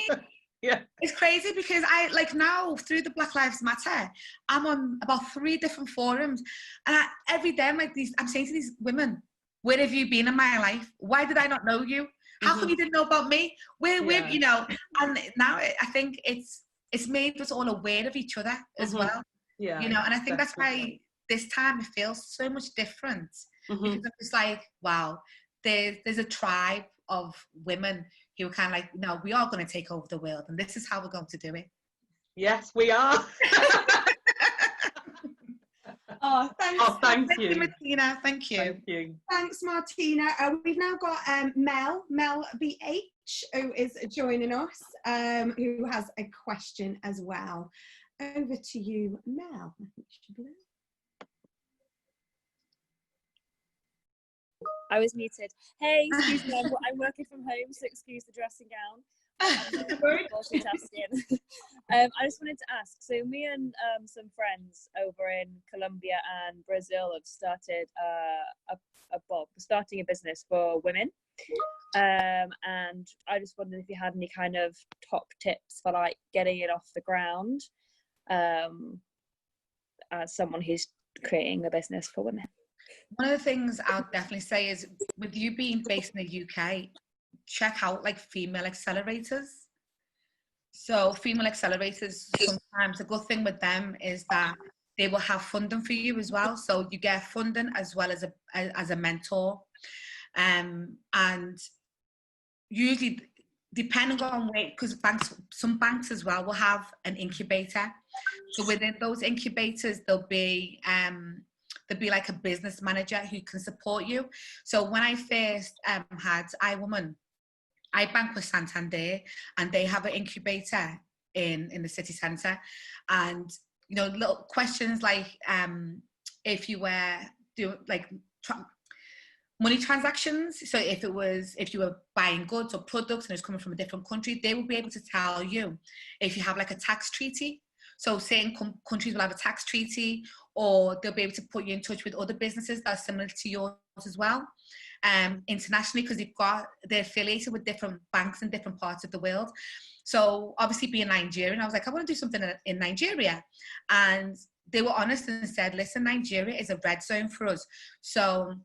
Yeah, it's crazy because I, like, now through the Black Lives Matter, I'm on about 3 different forums, and every day I'm saying to these women, where have you been in my life? Why did I not know you? How come you didn't know about me? Where you know? And now I think it's made us all aware of each other as well. Yeah, you know, and I think that's why this time it feels so much different, because it's like, wow, there's a tribe of women who are kind of like, no, we are going to take over the world, and this is how we're going to do it. Yes, we are. Oh, thanks. Oh, thank you, Martina. Thank you. Thank you. Thanks, Martina. We've now got Mel BH, who is joining us, who has a question as well. Over to you, Mel. I think she should be there. I was muted. Hey, excuse me, I'm working from home, so excuse the dressing gown. Multitasking. I just wanted to ask, so me and some friends over in Colombia and Brazil have started starting a business for women, and I just wondered if you had any kind of top tips for like getting it off the ground, as someone who's creating a business for women. One of the things I'll definitely say is, with you being based in the UK, check out like female accelerators. So female accelerators, sometimes the good thing with them is that they will have funding for you as well. So you get funding as well as a mentor. And usually, depending on where, because some banks as well will have an incubator. So within those incubators, there'll be like a business manager who can support you. So when I first had iWoman, I bank with Santander, and they have an incubator in the city centre. And, you know, little questions like if you were doing like money transactions, so if you were buying goods or products and it's coming from a different country, they will be able to tell you if you have like a tax treaty. So certain countries will have a tax treaty, or they'll be able to put you in touch with other businesses that are similar to yours as well, internationally, because they're affiliated with different banks in different parts of the world. So obviously, being Nigerian, I was like, I want to do something in Nigeria. And they were honest and said, listen, Nigeria is a red zone for us. So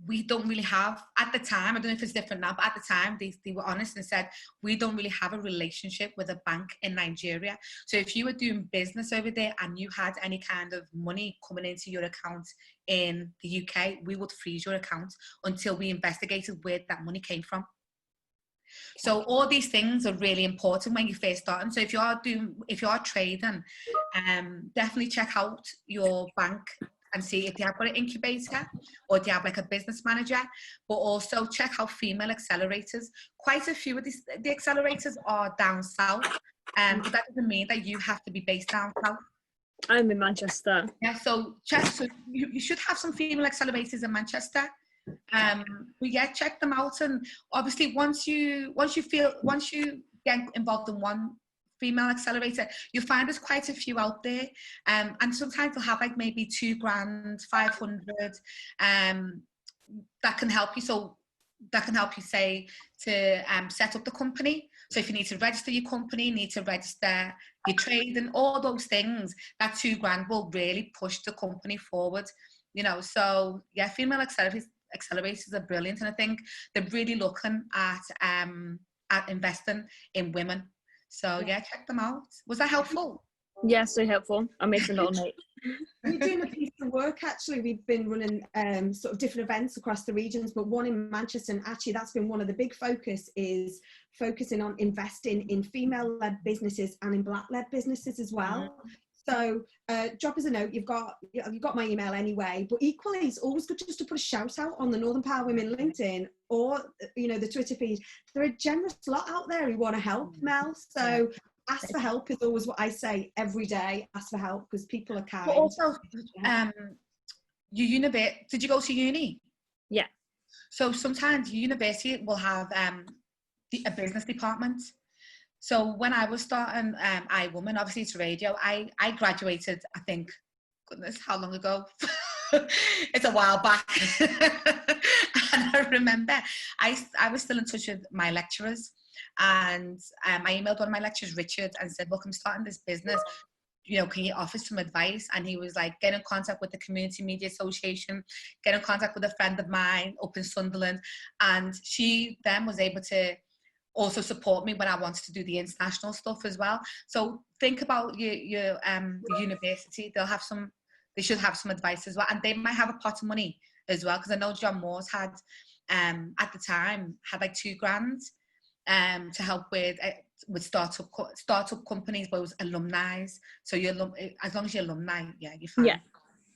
we don't really have, at the time, I don't know if it's different now, but at the time, they were honest and said, we don't really have a relationship with a bank in Nigeria. So if you were doing business over there and you had any kind of money coming into your account in the UK, we would freeze your account until we investigated where that money came from. So all these things are really important when you first start. And so if you are trading, definitely check out your bank and see if they have got an incubator or do you have like a business manager, but also check out female accelerators. Quite a few of the accelerators are down south, but that doesn't mean that you have to be based down south. I'm in Manchester. Yeah, so check. So you should have some female accelerators in Manchester. But yeah, check them out. And obviously once you get involved in one female accelerator, you'll find there's quite a few out there. And sometimes they'll have like maybe 2 grand, 500, that can help you. So that can help you, say, to set up the company. So if you need to register your company, need to register your trade and all those things, that 2 grand will really push the company forward, you know. So yeah, female accelerators are brilliant, and I think they're really looking at investing in women. So yeah, check them out. Was that helpful? Yeah, so helpful. I made some little notes. We're doing a piece of work, actually. We've been running sort of different events across the regions, but one in Manchester, and actually that's been one of the big focus, is focusing on investing in female-led businesses and in Black-led businesses as well. So drop us a note. You've got my email anyway, but equally it's always good just to put a shout out on the Northern Power Women LinkedIn or, you know, the Twitter feed. There are a generous lot out there who want to help, Mel. So ask for help is always what I say every day. Ask for help because people are kind. But also, your university, did you go to uni? Yeah. So sometimes university will have a business department. So when I was starting iWoman, obviously it's radio, I graduated, I think, goodness, how long ago? It's a while back. And I remember I was still in touch with my lecturers, and I emailed one of my lecturers, Richard, and said, look, I'm starting this business. You know, can you offer some advice? And he was like, get in contact with the Community Media Association, get in contact with a friend of mine up in Sunderland. And she then was able to also support me when I wanted to do the international stuff as well. So think about your university. They should have some advice as well, and they might have a pot of money as well, because I know John Moore's had at the time had like 2 grand to help with startup companies, but it was alumni. So as long as you're alumni, yeah, you're fine.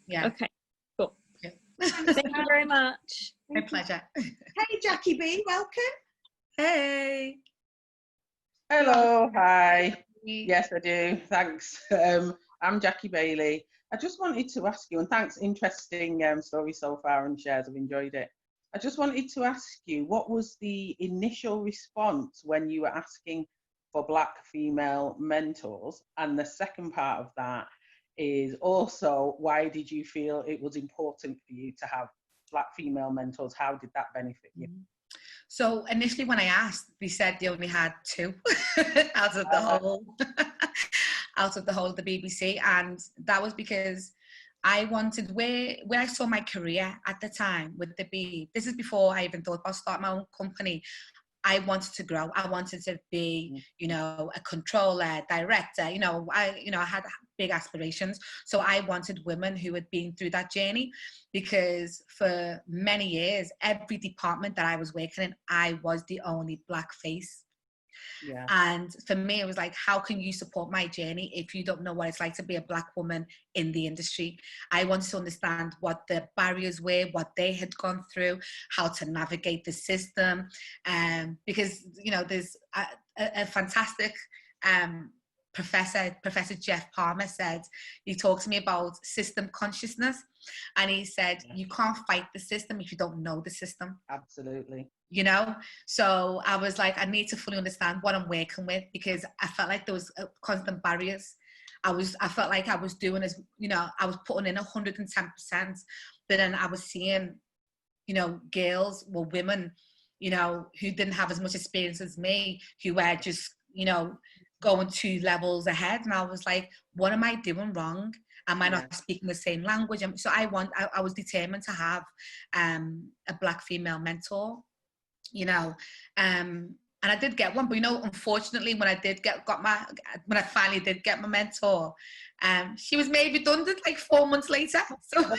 Yeah. Okay. Cool. Yeah. Thank you very much. My pleasure. Hey, Jackie B, welcome. Hey. Hello, hi. Yes, I do. Thanks. I'm Jackie Bailey. I just wanted to ask you, and thanks, interesting story so far and shares, I've enjoyed it. I just wanted to ask you, what was the initial response when you were asking for Black female mentors? And the second part of that is also, why did you feel it was important for you to have Black female mentors? How did that benefit you? So initially when I asked, they said they only had 2 out of the whole of the BBC, and that was because I wanted where I saw my career at the time with the B. This is before I even thought about starting my own company. I wanted to grow. I wanted to be, you know, a controller, director. I had big aspirations. So I wanted women who had been through that journey, because for many years, every department that I was working in, I was the only Black face. Yeah. And for me, it was like, how can you support my journey if you don't know what it's like to be a Black woman in the industry? I wanted to understand what the barriers were, what they had gone through, how to navigate the system. Because, you know, there's a fantastic Professor Jeff Palmer said, he talked to me about system consciousness. And he said, you can't fight the system if you don't know the system. Absolutely. You know, so I was like, I need to fully understand what I'm working with, because I felt like there was constant barriers. I felt like I was doing as, you know, I was putting in 110%, but then I was seeing, you know, girls or women, you know, who didn't have as much experience as me, who were just, you know, going 2 levels ahead. And I was like, what am I doing wrong? Am I not speaking the same language? So I was determined to have a Black female mentor, you know, and I did get one, but you know, unfortunately, when I finally did get my mentor, she was made redundant like 4 months later. So I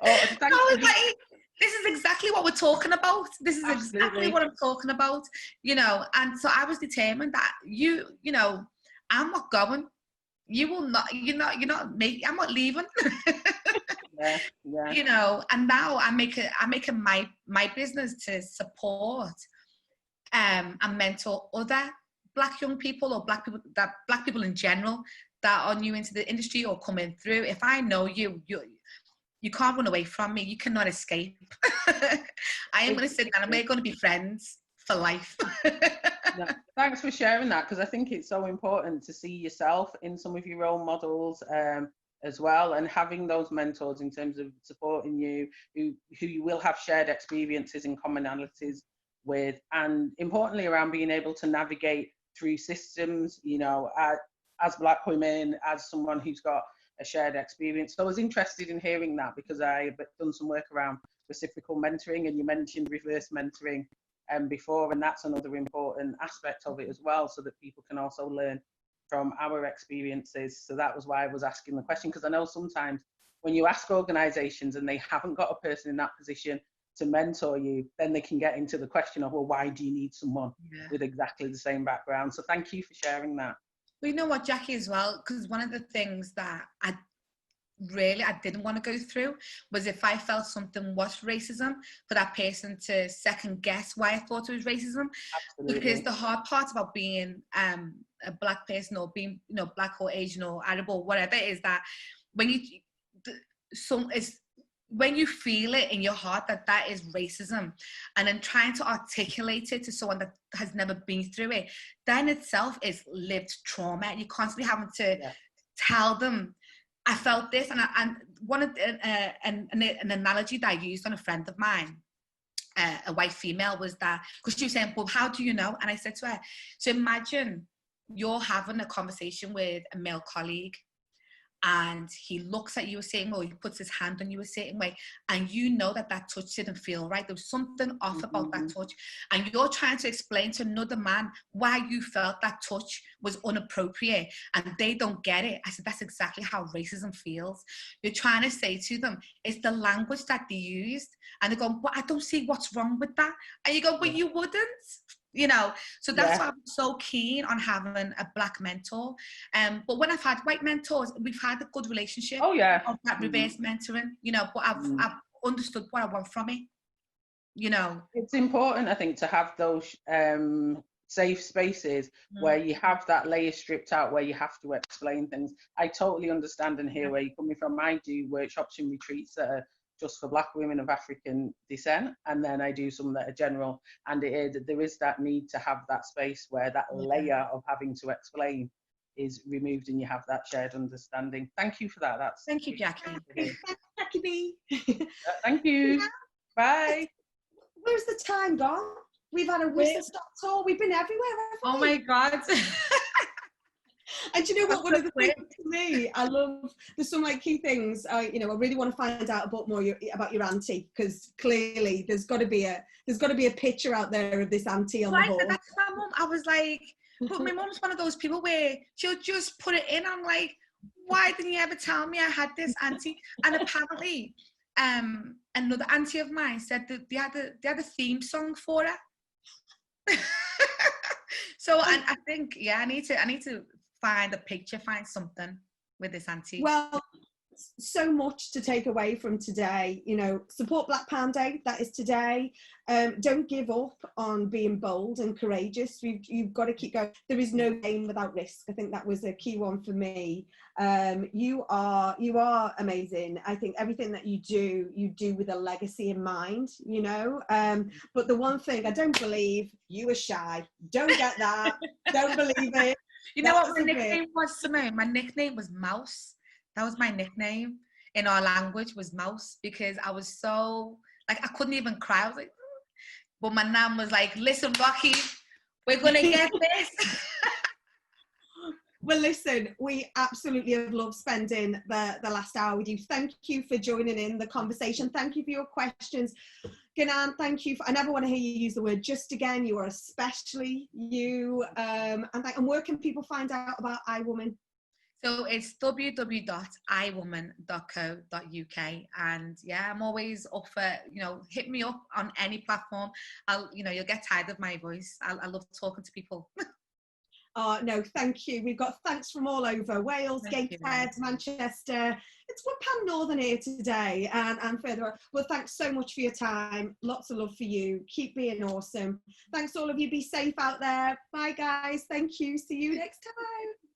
was like, this is exactly what we're talking about. This is exactly what I'm talking about, you know. And so I was determined that you know, I'm not going. You will not. You're not me. I'm not leaving. Yeah. You know. And now I'm making my business to support and mentor other Black young people, or Black people in general that are new into the industry or coming through. If I know you you can't run away from me. You cannot escape. I am going to sit down and we're going to be friends for life. No, thanks for sharing that, because I think it's so important to see yourself in some of your role models as well, and having those mentors in terms of supporting you, who you will have shared experiences and commonalities with, and importantly around being able to navigate through systems, you know, as Black women, as someone who's got a shared experience. So I was interested in hearing that, because I've done some work around reciprocal mentoring, and you mentioned reverse mentoring before, and that's another important aspect of it as well, so that people can also learn from our experiences. So that was why I was asking the question, because I know sometimes when you ask organisations and they haven't got a person in that position to mentor you, then they can get into the question of, well, why do you need someone with exactly the same background? So thank you for sharing that. Well, you know what, Jackie, as well, because one of the things that I didn't want to go through was, if I felt something was racism, for that person to second guess why I thought it was racism. Absolutely. Because the hard part about being a Black person, or being, you know, Black or Asian or Arab or whatever, is that when you feel it in your heart that is racism, and then trying to articulate it to someone that has never been through it, that in itself is lived trauma. You're constantly having to tell them, I felt this. And one of an analogy that I used on a friend of mine, a white female, was that, because she was saying, well, how do you know? And I said to her, so imagine you're having a conversation with a male colleague, and he looks at you a certain way, or he puts his hand on you a certain way, and you know that touch didn't feel right. There was something off about that touch, and you're trying to explain to another man why you felt that touch was inappropriate, and they don't get it. I said, that's exactly how racism feels. You're trying to say to them, it's the language that they used, and they go, well, I don't see what's wrong with that. And you go, but you wouldn't. You know, so that's why I'm so keen on having a Black mentor. But when I've had white mentors, we've had a good relationship. Oh yeah. Of that reverse mentoring, you know, but I've understood what I want from it. You know, it's important, I think, to have those safe spaces where you have that layer stripped out, where you have to explain things. I totally understand and hear where you're coming from. I do workshops and retreats that are just for Black women of African descent, and then I do some that are general, and there is that need to have that space where that layer of having to explain is removed, and you have that shared understanding. Thank you for that. Thank you, Jackie. Jackie B. Thank you. Bye. Where's the time gone? We've had a whistle-stop tour. We've been everywhere. Oh my God. And you know what? One of the things to me, I love. There's some like key things. I really want to find out more about your auntie, because clearly there's got to be a picture out there of this auntie on the wall. That's my mum. I was like, but my mum's one of those people where she'll just put it in. I'm like, why didn't you ever tell me I had this auntie? And apparently, another auntie of mine said that they had a theme song for her. So I think I need to find a picture, find something with this auntie. Well, so much to take away from today. You know, support Black Pound Day. That is today. Don't give up on being bold and courageous. You've got to keep going. There is no gain without risk. I think that was a key one for me. You are amazing. I think everything that you do with a legacy in mind, you know. But the one thing I don't believe, you were shy. Don't get that. Don't believe it. You know what my nickname was, Simone? My nickname was Mouse. That was my nickname in our language, was Mouse, because I was so, like, I couldn't even cry. I was like, but my nan was like, listen, Rocky, we're going to get this. Well, listen, we absolutely have loved spending the last hour with you. Thank you for joining in the conversation. Thank you for your questions. Ngunan, thank you. I never want to hear you use the word just again. You are especially you. And where can people find out about iWoman? So it's www.iwoman.co.uk, and I'm always up for, hit me up on any platform. You'll get tired of my voice. I love talking to people. Oh, no, thank you. We've got thanks from all over Wales, Gateshead, Manchester. It's Pan Northern here today and further. Well, thanks so much for your time. Lots of love for you. Keep being awesome. Thanks all of you. Be safe out there. Bye, guys. Thank you. See you next time.